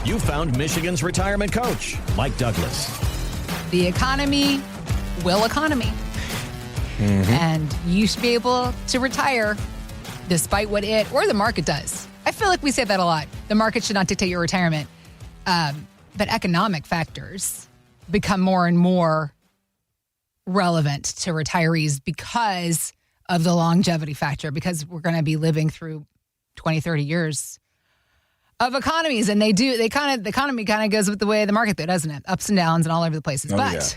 You found Michigan's retirement coach, Mike Douglas. The economy will economy. And you should be able to retire despite what it or the market does. I feel like we say that a lot. The market should not dictate your retirement. But economic factors become more and more relevant to retirees because of the longevity factor, because we're going to be living through 20, 30 years of economies. And the economy kind of goes with the way the market, doesn't it? Ups and downs and all over the places.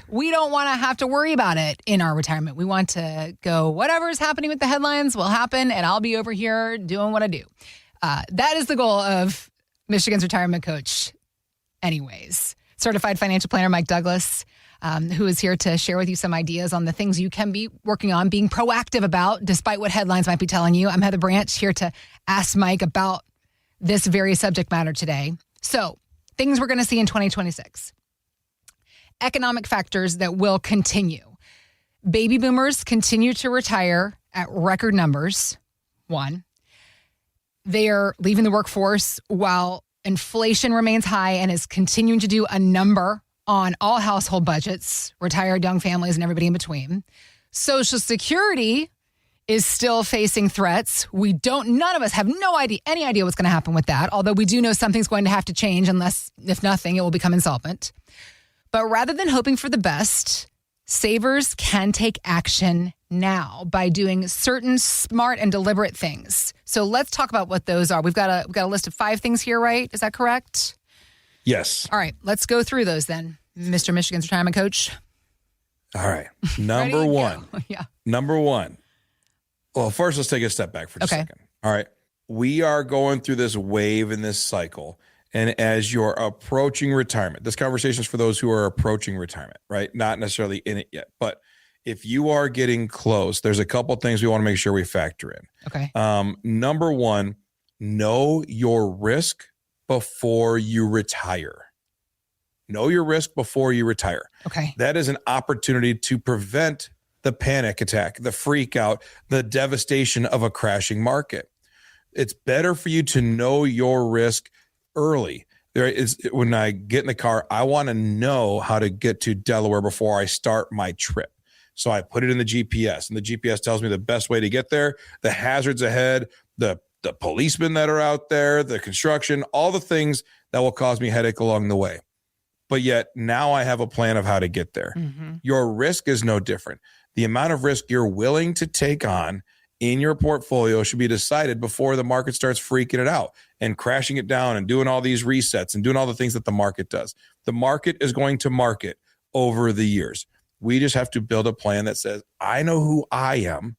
We don't want to have to worry about it in our retirement. We want to go, whatever's happening with the headlines will happen, and I'll be over here doing what I do. That is the goal of Michigan's retirement coach anyways. Certified financial planner Mike Douglas, who is here to share with you some ideas on the things you can be working on, being proactive about, despite what headlines might be telling you. I'm Heather Branch, here to ask Mike about this very subject matter today. So, things we're going to see in 2026. Economic factors that will continue. Baby boomers continue to retire at record numbers. One, they are leaving the workforce while inflation remains high and is continuing to do a number on all household budgets, retired young families and everybody in between. Social Security is still facing threats. None of us have any idea what's going to happen with that, although we do know something's going to have to change unless, if nothing, it will become insolvent. But rather than hoping for the best, savers can take action now by doing certain smart and deliberate things. So let's talk about what those are. We've got a list of 5 things here, right? Is that correct? Yes. All right, let's go through those then, Mr. Michigan's retirement coach. All right. Number one. Yeah. Number one. Well, first, let's take a step back for a second. All right. We are going through this wave in this cycle. And as you're approaching retirement, this conversation is for those who are approaching retirement, right? Not necessarily in it yet. But if you are getting close, there's a couple things we want to make sure we factor in. Okay. Number one, know your risk before you retire. Know your risk before you retire. Okay. That is an opportunity to prevent the panic attack, the freak out, the devastation of a crashing market. It's better for you to know your risk early. When I get in the car, I want to know how to get to Delaware before I start my trip. So I put it in the GPS, and the GPS tells me the best way to get there, the hazards ahead, the policemen that are out there, the construction, all the things that will cause me headache along the way. But yet now I have a plan of how to get there. Mm-hmm. Your risk is no different. The amount of risk you're willing to take on in your portfolio should be decided before the market starts freaking it out and crashing it down and doing all these resets and doing all the things that the market does. The market is going to market over the years. We just have to build a plan that says, I know who I am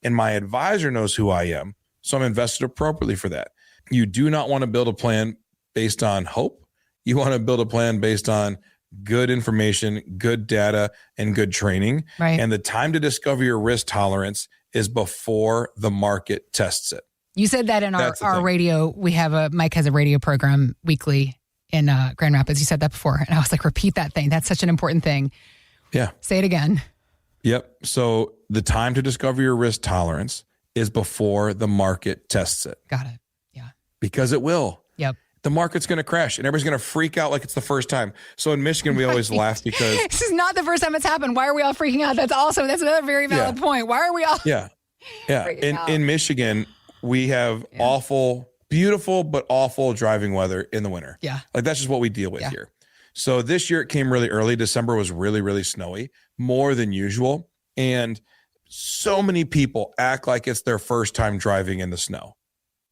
and my advisor knows who I am, so I'm invested appropriately for that. You do not want to build a plan based on hope. You want to build a plan based on good information, good data, and good training. Right. And the time to discover your risk tolerance is before the market tests it. You said that in our radio. We have Mike has a radio program weekly in Grand Rapids. You said that before. And I was like, repeat that thing. That's such an important thing. Yeah. Say it again. Yep. So the time to discover your risk tolerance is before the market tests it. Got it. Yeah. Because it will. Yep. The market's going to crash and everybody's going to freak out like it's the first time. So in Michigan, we always laugh because this is not the first time it's happened. Why are we all freaking out? That's another very valid point. Why are we all In Michigan, we have awful, beautiful, but awful driving weather in the winter. Yeah. Like that's just what we deal with here. So this year it came really early. December was really, really snowy, more than usual. And so many people act like it's their first time driving in the snow.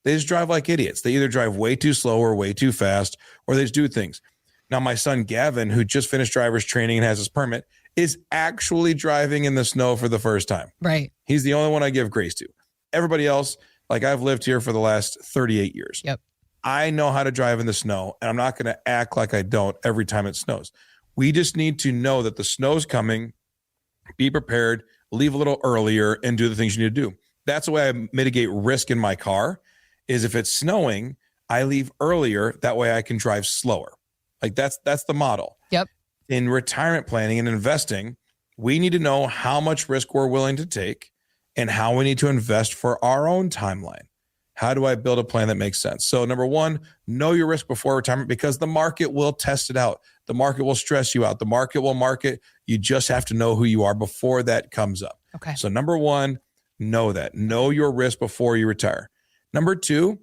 They just drive like idiots. They either drive way too slow or way too fast, or they just do things. Now, my son, Gavin, who just finished driver's training and has his permit, is actually driving in the snow for the first time. Right. He's the only one I give grace to. Everybody else, like I've lived here for the last 38 years. Yep. I know how to drive in the snow, and I'm not going to act like I don't every time it snows. We just need to know that the snow's coming, be prepared, leave a little earlier, and do the things you need to do. That's the way I mitigate risk in my car. Is if it's snowing, I leave earlier. That way I can drive slower. Like that's the model. Yep. In retirement planning and investing, we need to know how much risk we're willing to take and how we need to invest for our own timeline. How do I build a plan that makes sense? So number one, know your risk before retirement, because the market will test it out. The market will stress you out. The market will market. You just have to know who you are before that comes up. Okay. So number one, know that. Know your risk before you retire. Number two,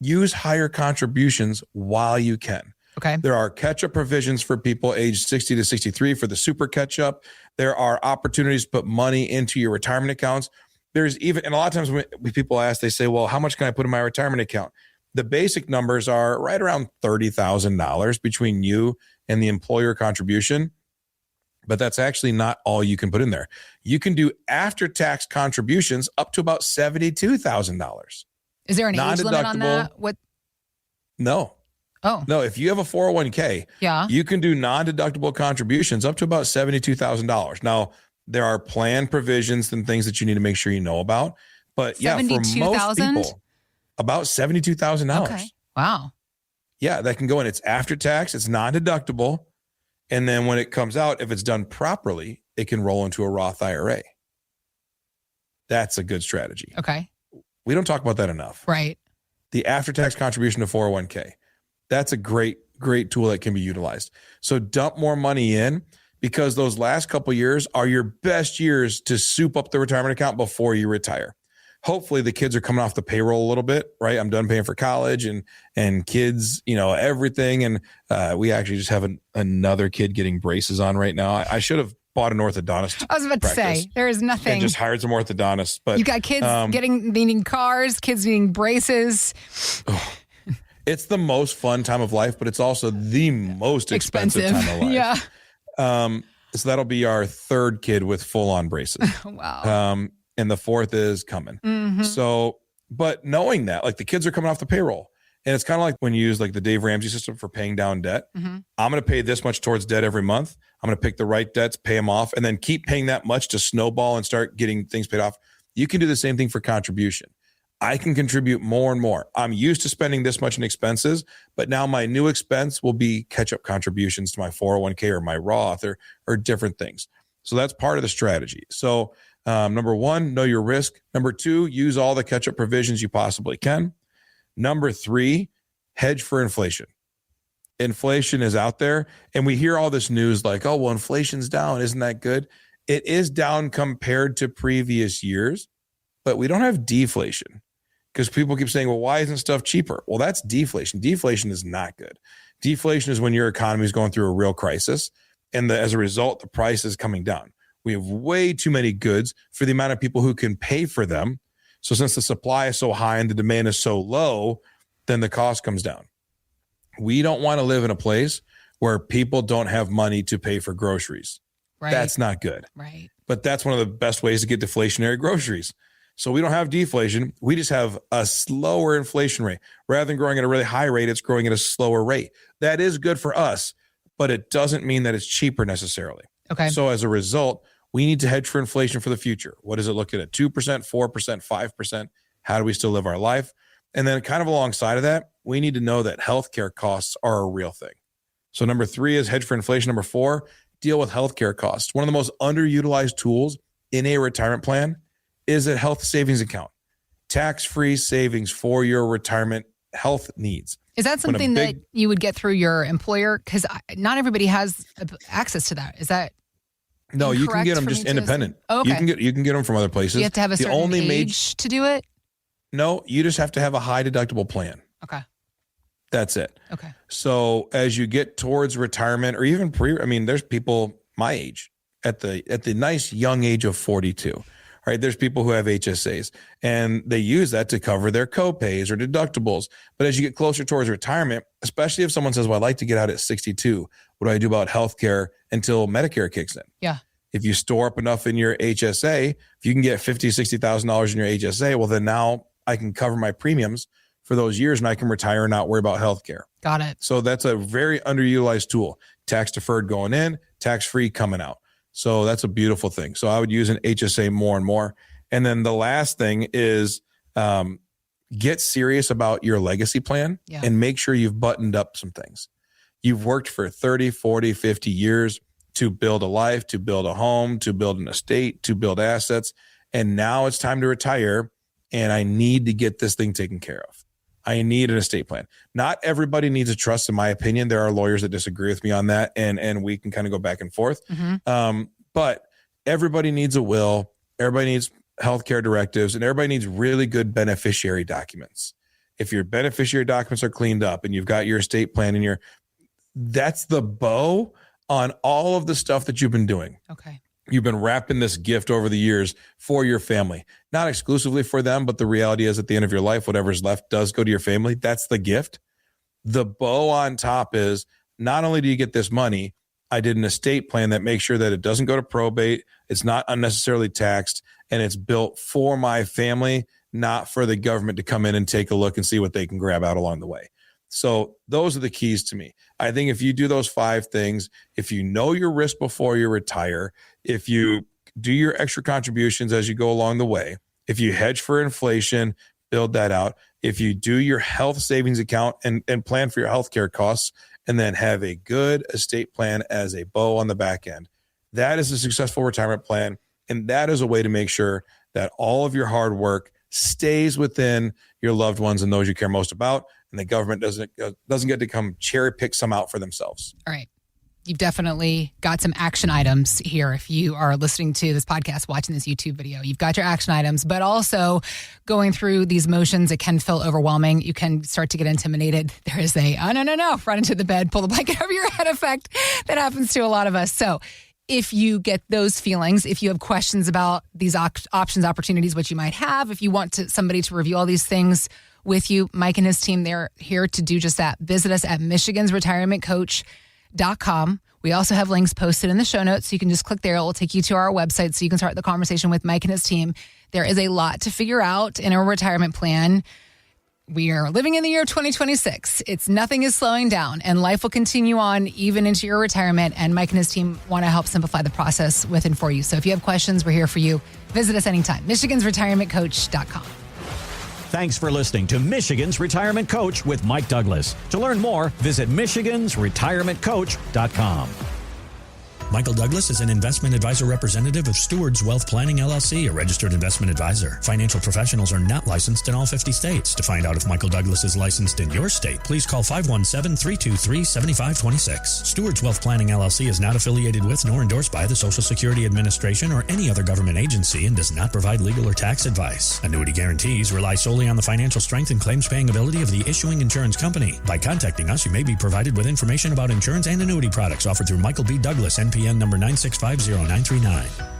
use higher contributions while you can. Okay. There are catch-up provisions for people aged 60 to 63 for the super catch-up. There are opportunities to put money into your retirement accounts. There's even, and a lot of times when people ask, they say, well, how much can I put in my retirement account? The basic numbers are right around $30,000 between you and the employer contribution. But that's actually not all you can put in there. You can do after-tax contributions up to about $72,000. Is there an age limit on that? What? No. Oh. No, if you have a 401k, you can do non-deductible contributions up to about $72,000. Now, there are plan provisions and things that you need to make sure you know about. But for most people, about $72,000. Okay. Wow. Yeah, that can go in. It's after tax. It's non-deductible. And then when it comes out, if it's done properly, it can roll into a Roth IRA. That's a good strategy. Okay. We don't talk about that enough. Right. The after-tax contribution to 401k. That's a great tool that can be utilized. So dump more money in, because those last couple years are your best years to soup up the retirement account before you retire. Hopefully the kids are coming off the payroll a little bit, right? I'm done paying for college and kids, everything. And we actually just have another kid getting braces on right now. I should have bought an orthodontist. I was about to say, there is nothing. And just hired some orthodontists. But you got kids needing cars, kids needing braces. It's the most fun time of life, but it's also the most expensive time of life. Yeah. So that'll be our third kid with full-on braces. Wow. And the fourth is coming. Mm-hmm. So, but knowing that, like, the kids are coming off the payroll, and it's kind of like when you use like the Dave Ramsey system for paying down debt. Mm-hmm. I'm going to pay this much towards debt every month. I'm going to pick the right debts, pay them off, and then keep paying that much to snowball and start getting things paid off. You can do the same thing for contribution. I can contribute more and more. I'm used to spending this much in expenses, but now my new expense will be catch-up contributions to my 401k or my Roth or different things. So that's part of the strategy. So number one, know your risk. Number two, use all the catch-up provisions you possibly can. Number three, hedge for inflation. Inflation is out there, and we hear all this news like, oh, well, inflation's down. Isn't that good? It is down compared to previous years, but we don't have deflation. Because people keep saying, well, why isn't stuff cheaper? Well, that's deflation. Deflation is not good. Deflation is when your economy is going through a real crisis, and as a result, the price is coming down. We have way too many goods for the amount of people who can pay for them. So since the supply is so high and the demand is so low, then the cost comes down. We don't want to live in a place where people don't have money to pay for groceries. Right. That's not good. Right. But that's one of the best ways to get deflationary groceries. So we don't have deflation. We just have a slower inflation rate. Rather than growing at a really high rate, it's growing at a slower rate. That is good for us, but it doesn't mean that it's cheaper necessarily. Okay. So as a result, we need to hedge for inflation for the future. What does it look at? 2%, 4%, 5%? How do we still live our life? And then kind of alongside of that, we need to know that healthcare costs are a real thing. So number three is hedge for inflation. Number four, deal with healthcare costs. One of the most underutilized tools in a retirement plan is a health savings account. Tax-free savings for your retirement health needs. Is that something that you would get through your employer? Because not everybody has access to that. Is that no? You can get them just independent. Oh, okay. You can get them from other places. You have to have a certain age to do it. No, you just have to have a high deductible plan. Okay. That's it. Okay. So as you get towards retirement, or even there's people my age at the nice young age of 42. Right? There's people who have HSAs, and they use that to cover their copays or deductibles. But as you get closer towards retirement, especially if someone says, well, I'd like to get out at 62, what do I do about healthcare until Medicare kicks in? Yeah. If you store up enough in your HSA, if you can get $50,000, $60,000 in your HSA, well, then now I can cover my premiums for those years and I can retire and not worry about healthcare. Got it. So that's a very underutilized tool. Tax deferred going in, tax free coming out. So that's a beautiful thing. So I would use an HSA more and more. And then the last thing is get serious about your legacy plan and make sure you've buttoned up some things. You've worked for 30, 40, 50 years to build a life, to build a home, to build an estate, to build assets. And now it's time to retire. and I need to get this thing taken care of. I need an estate plan. Not everybody needs a trust, in my opinion. There are lawyers that disagree with me on that, and we can kind of go back and forth. But everybody needs a will. Everybody needs healthcare directives, and everybody needs really good beneficiary documents. If your beneficiary documents are cleaned up and you've got your estate plan and that's the bow on all of the stuff that you've been doing. Okay. You've been wrapping this gift over the years for your family, not exclusively for them, but the reality is at the end of your life, whatever's left does go to your family. That's the gift. The bow on top is not only do you get this money, I did an estate plan that makes sure that it doesn't go to probate. It's not unnecessarily taxed, and it's built for my family, not for the government to come in and take a look and see what they can grab out along the way. So those are the keys to me. I think if you do those 5 things, if you know your risk before you retire, if you do your extra contributions as you go along the way, if you hedge for inflation, build that out. If you do your health savings account and plan for your healthcare costs, and then have a good estate plan as a bow on the back end, that is a successful retirement plan. And that is a way to make sure that all of your hard work stays within your loved ones and those you care most about, and the government doesn't get to come cherry pick some out for themselves. All right. You've definitely got some action items here. If you are listening to this podcast, watching this YouTube video, you've got your action items, but also going through these motions, it can feel overwhelming. You can start to get intimidated. There is a, oh, no, run into the bed, pull the blanket over your head effect that happens to a lot of us. So if you get those feelings, if you have questions about these options, opportunities, what you might have, if you want somebody to review all these things with you, Mike and his team, they're here to do just that. Visit us at michigansretirementcoach.com. We also have links posted in the show notes, so you can just click there. It will take you to our website so you can start the conversation with Mike and his team. There is a lot to figure out in a retirement plan. We are living in the year of 2026. Nothing is slowing down, and life will continue on even into your retirement. And Mike and his team want to help simplify the process with and for you. So if you have questions, we're here for you. Visit us anytime. michigansretirementcoach.com. Thanks for listening to Michigan's Retirement Coach with Mike Douglas. To learn more, visit michigansretirementcoach.com. Michael Douglas is an investment advisor representative of Stewards Wealth Planning, LLC, a registered investment advisor. Financial professionals are not licensed in all 50 states. To find out if Michael Douglas is licensed in your state, please call 517-323-7526. Stewards Wealth Planning, LLC is not affiliated with nor endorsed by the Social Security Administration or any other government agency and does not provide legal or tax advice. Annuity guarantees rely solely on the financial strength and claims-paying ability of the issuing insurance company. By contacting us, you may be provided with information about insurance and annuity products offered through Michael B. Douglas, NPN number 9650939.